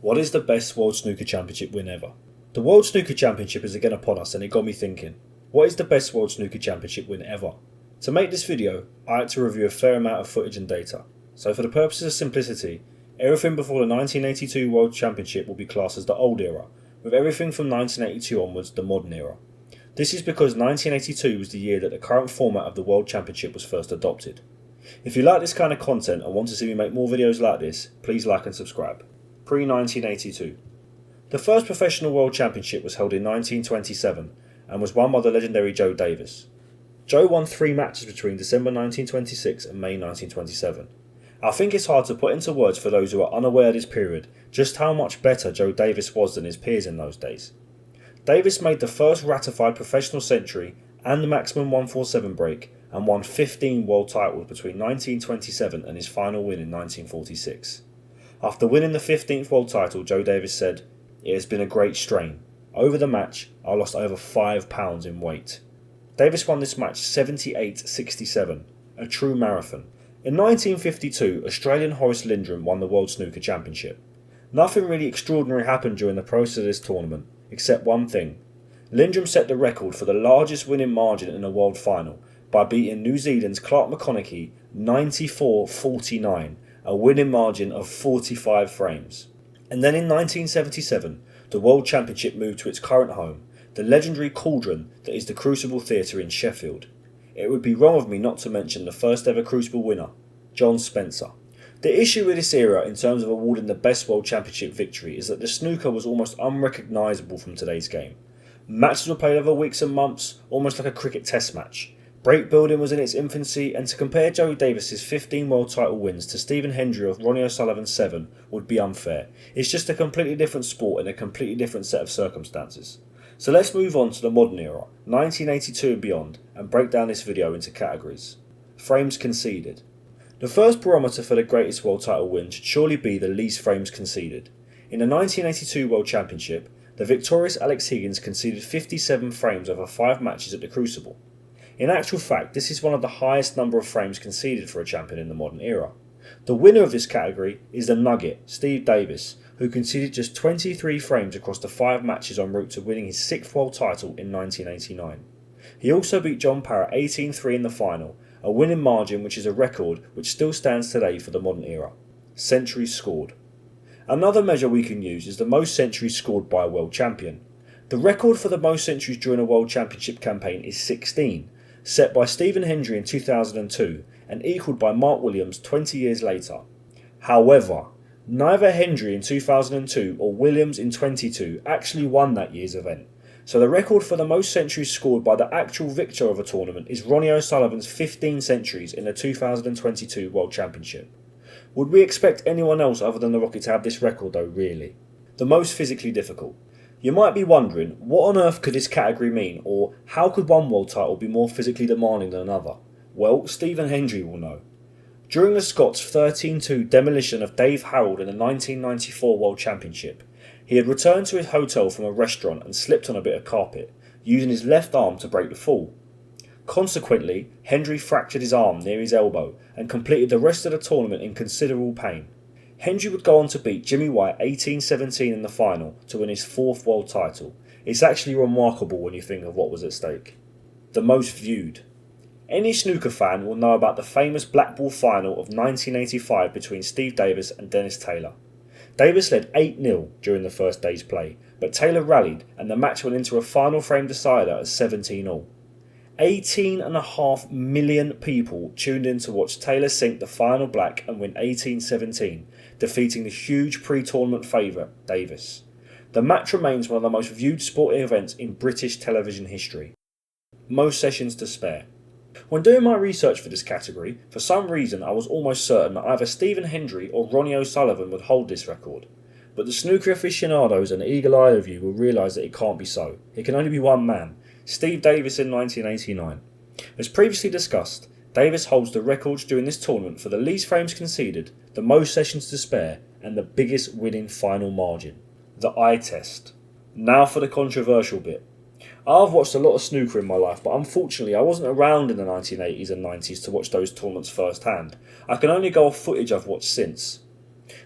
What is the best World Snooker Championship win ever? The World Snooker Championship is again upon us and it got me thinking, what is the best World Snooker Championship win ever? To make this video, I had to review a fair amount of footage and data. So for the purposes of simplicity, everything before the 1982 World Championship will be classed as the old era, with everything from 1982 onwards the modern era. This is because 1982 was the year that the current format of the World Championship was first adopted. If you like this kind of content and want to see me make more videos like this, please like and subscribe. Pre-1982. The first professional World Championship was held in 1927 and was won by the legendary Joe Davis. Joe won 3 matches between December 1926 and May 1927. I think it's hard to put into words for those who are unaware of this period just how much better Joe Davis was than his peers in those days. Davis made the first ratified professional century and the maximum 147 break and won 15 world titles between 1927 and his final win in 1946. After winning the 15th world title, Joe Davis said, "It has been a great strain. Over the match, I lost over 5 pounds in weight." Davis won this match 78-67, a true marathon. In 1952, Australian Horace Lindrum won the World Snooker Championship. Nothing really extraordinary happened during the process of this tournament, except one thing. Lindrum set the record for the largest winning margin in a world final by beating New Zealand's Clark McConaughey 94-49, a winning margin of 45 frames. And then in 1977, the World Championship moved to its current home, the legendary cauldron that is the Crucible Theatre in Sheffield. It would be wrong of me not to mention the first ever Crucible winner, John Spencer. The issue with this era in terms of awarding the best World Championship victory is that the snooker was almost unrecognisable from today's game. Matches were played over weeks and months, almost like a cricket test match. Break building was in its infancy, and to compare Joe Davis's 15 world title wins to Stephen Hendry or Ronnie O'Sullivan's 7 would be unfair. It's just a completely different sport in a completely different set of circumstances. So let's move on to the modern era, 1982 and beyond, and break down this video into categories. Frames conceded. The first barometer for the greatest world title win should surely be the least frames conceded. In the 1982 World Championship, the victorious Alex Higgins conceded 57 frames over 5 matches at the Crucible. In actual fact, this is one of the highest number of frames conceded for a champion in the modern era. The winner of this category is the Nugget, Steve Davis, who conceded just 23 frames across the 5 matches en route to winning his 6th world title in 1989. He also beat John Parrott 18-3 in the final, a winning margin which is a record which still stands today for the modern era. Centuries scored. Another measure we can use is the most centuries scored by a world champion. The record for the most centuries during a World Championship campaign is 16, set by Stephen Hendry in 2002 and equalled by Mark Williams 20 years later. However, neither Hendry in 2002 or Williams in 22 actually won that year's event, so the record for the most centuries scored by the actual victor of a tournament is Ronnie O'Sullivan's 15 centuries in the 2022 World Championship. Would we expect anyone else other than the Rocket to have this record though, really? The most physically difficult. You might be wondering, what on earth could this category mean, or how could one world title be more physically demanding than another? Well, Stephen Hendry will know. During the Scots' 13-2 demolition of Dave Harold in the 1994 World Championship, he had returned to his hotel from a restaurant and slipped on a bit of carpet, using his left arm to break the fall. Consequently, Hendry fractured his arm near his elbow and completed the rest of the tournament in considerable pain. Hendry would go on to beat Jimmy White 18-17 in the final to win his 4th world title. It's actually remarkable when you think of what was at stake. The most viewed. Any snooker fan will know about the famous black ball final of 1985 between Steve Davis and Dennis Taylor. Davis led 8-0 during the first day's play, but Taylor rallied and the match went into a final frame decider at 17-all. 18.5 million people tuned in to watch Taylor sink the final black and win 18-17, defeating the huge pre-tournament favourite, Davis. The match remains one of the most viewed sporting events in British television history. Most sessions to spare. When doing my research for this category, for some reason I was almost certain that either Stephen Hendry or Ronnie O'Sullivan would hold this record. But the snooker aficionados and eagle-eyed of you will realise that it can't be so. It can only be one man, Steve Davis in 1989. As previously discussed, Davis holds the records during this tournament for the least frames conceded, the most sessions to spare, and the biggest winning final margin. The eye test. Now for the controversial bit. I've watched a lot of snooker in my life, but unfortunately I wasn't around in the 1980s and 90s to watch those tournaments firsthand. I can only go off footage I've watched since.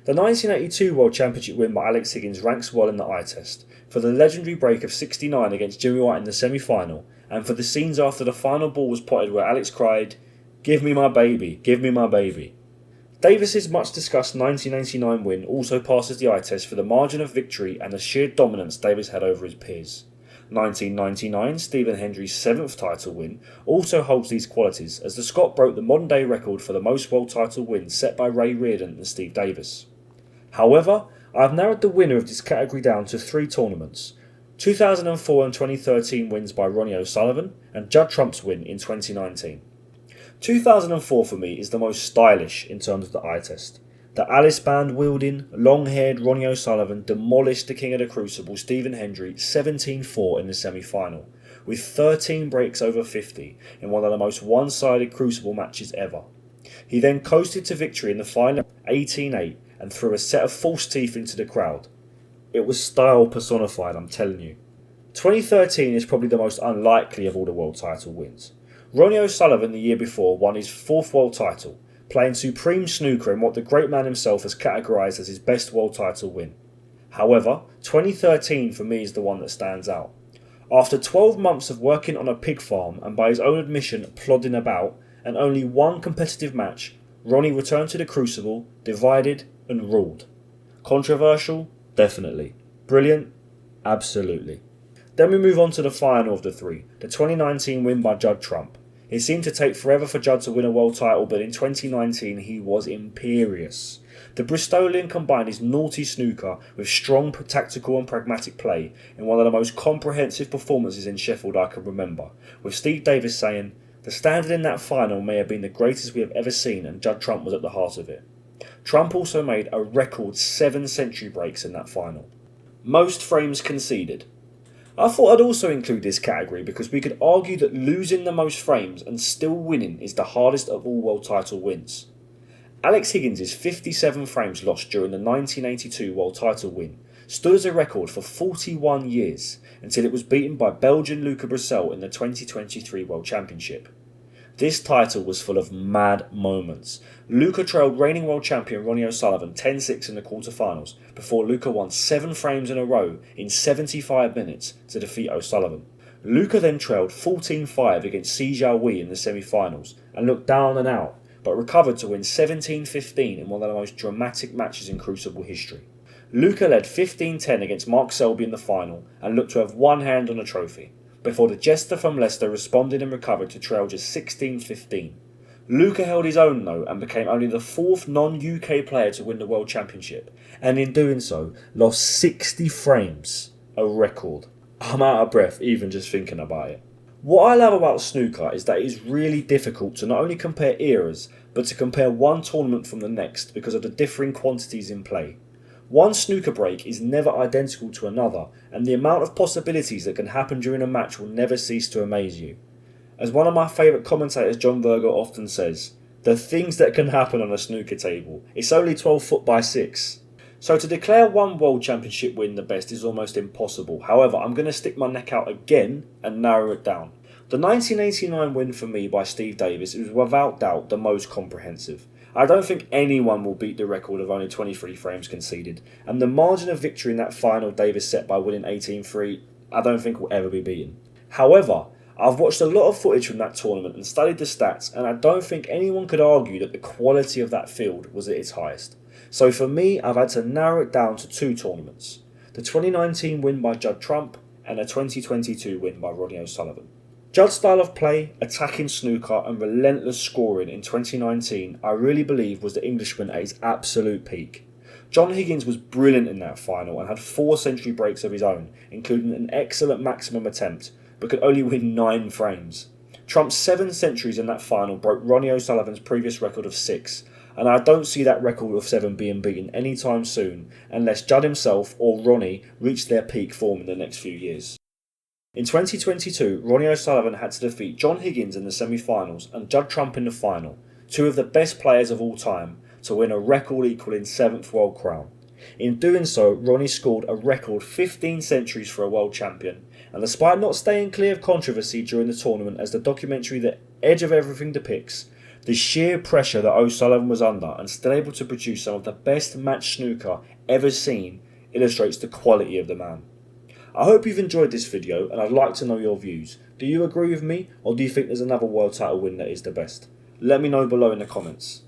The 1982 World Championship win by Alex Higgins ranks well in the eye test, for the legendary break of 69 against Jimmy White in the semi-final, and for the scenes after the final ball was potted where Alex cried, "Give me my baby, give me my baby." Davis's much discussed 1989 win also passes the eye test for the margin of victory and the sheer dominance Davis had over his peers. 1999, Stephen Hendry's 7th title win, also holds these qualities, as the Scot broke the modern day record for the most world title wins set by Ray Reardon and Steve Davis. However, I have narrowed the winner of this category down to 3 tournaments: 2004 and 2013 wins by Ronnie O'Sullivan, and Judd Trump's win in 2019. 2004 for me is the most stylish in terms of the eye test. The Alice band wielding, long-haired Ronnie O'Sullivan demolished the king of the Crucible, Stephen Hendry, 17-4 in the semi-final, with 13 breaks over 50 in one of the most one-sided Crucible matches ever. He then coasted to victory in the final 18-8 and threw a set of false teeth into the crowd. It was style personified, I'm telling you. 2013 is probably the most unlikely of all the world title wins. Ronnie O'Sullivan the year before won his 4th world title, playing supreme snooker in what the great man himself has categorised as his best world title win. However, 2013 for me is the one that stands out. After 12 months of working on a pig farm and by his own admission plodding about, and only one competitive match, Ronnie returned to the Crucible, divided and ruled. Controversial? Definitely. Brilliant? Absolutely. Then we move on to the final of the 3, the 2019 win by Judd Trump. It seemed to take forever for Judd to win a world title, but in 2019 he was imperious. The Bristolian combined his naughty snooker with strong tactical and pragmatic play in one of the most comprehensive performances in Sheffield I can remember, with Steve Davis saying, "The standard in that final may have been the greatest we have ever seen, and Judd Trump was at the heart of it." Trump also made a record 7 century breaks in that final. Most frames conceded. I thought I'd also include this category because we could argue that losing the most frames and still winning is the hardest of all world title wins. Alex Higgins' 57 frames lost during the 1982 world title win stood as a record for 41 years until it was beaten by Belgian Luca Brissell in the 2023 World Championship. This title was full of mad moments. Luca trailed reigning world champion Ronnie O'Sullivan 10-6 in the quarterfinals before Luca won 7 frames in a row in 75 minutes to defeat O'Sullivan. Luca then trailed 14-5 against Si Jiahui in the semi-finals and looked down and out, but recovered to win 17-15 in one of the most dramatic matches in Crucible history. Luca led 15-10 against Mark Selby in the final and looked to have one hand on the trophy, before the jester from Leicester responded and recovered to trail just 16-15. Luca held his own though and became only the 4th non-UK player to win the World Championship, and in doing so lost 60 frames, a record. I'm out of breath even just thinking about it. What I love about snooker is that it is really difficult to not only compare eras, but to compare one tournament from the next because of the differing quantities in play. One snooker break is never identical to another, and the amount of possibilities that can happen during a match will never cease to amaze you. As one of my favourite commentators, John Virgo, often says, the things that can happen on a snooker table, it's only 12 foot by 6. So to declare one World Championship win the best is almost impossible. However, I'm going to stick my neck out again and narrow it down. The 1989 win for me by Steve Davis is without doubt the most comprehensive. I don't think anyone will beat the record of only 23 frames conceded, and the margin of victory in that final Davis set by winning 18-3, I don't think will ever be beaten. However, I've watched a lot of footage from that tournament and studied the stats, and I don't think anyone could argue that the quality of that field was at its highest. So for me, I've had to narrow it down to 2 tournaments: the 2019 win by Judd Trump and a 2022 win by Ronnie O'Sullivan. Judd's style of play, attacking snooker and relentless scoring in 2019 I really believe was the Englishman at his absolute peak. John Higgins was brilliant in that final and had 4 century breaks of his own, including an excellent maximum attempt, but could only win 9 frames. Trump's 7 centuries in that final broke Ronnie O'Sullivan's previous record of 6, and I don't see that record of 7 being beaten anytime soon unless Judd himself or Ronnie reach their peak form in the next few years. In 2022, Ronnie O'Sullivan had to defeat John Higgins in the semi-finals and Judd Trump in the final, 2 of the best players of all time, to win a record equaling 7th world crown. In doing so, Ronnie scored a record 15 centuries for a world champion, and despite not staying clear of controversy during the tournament as the documentary The Edge of Everything depicts, The sheer pressure that O'Sullivan was under and still able to produce some of the best match snooker ever seen illustrates the quality of the man. I hope you've enjoyed this video and I'd like to know your views. Do you agree with me or do you think there's another world title win that is the best? Let me know below in the comments.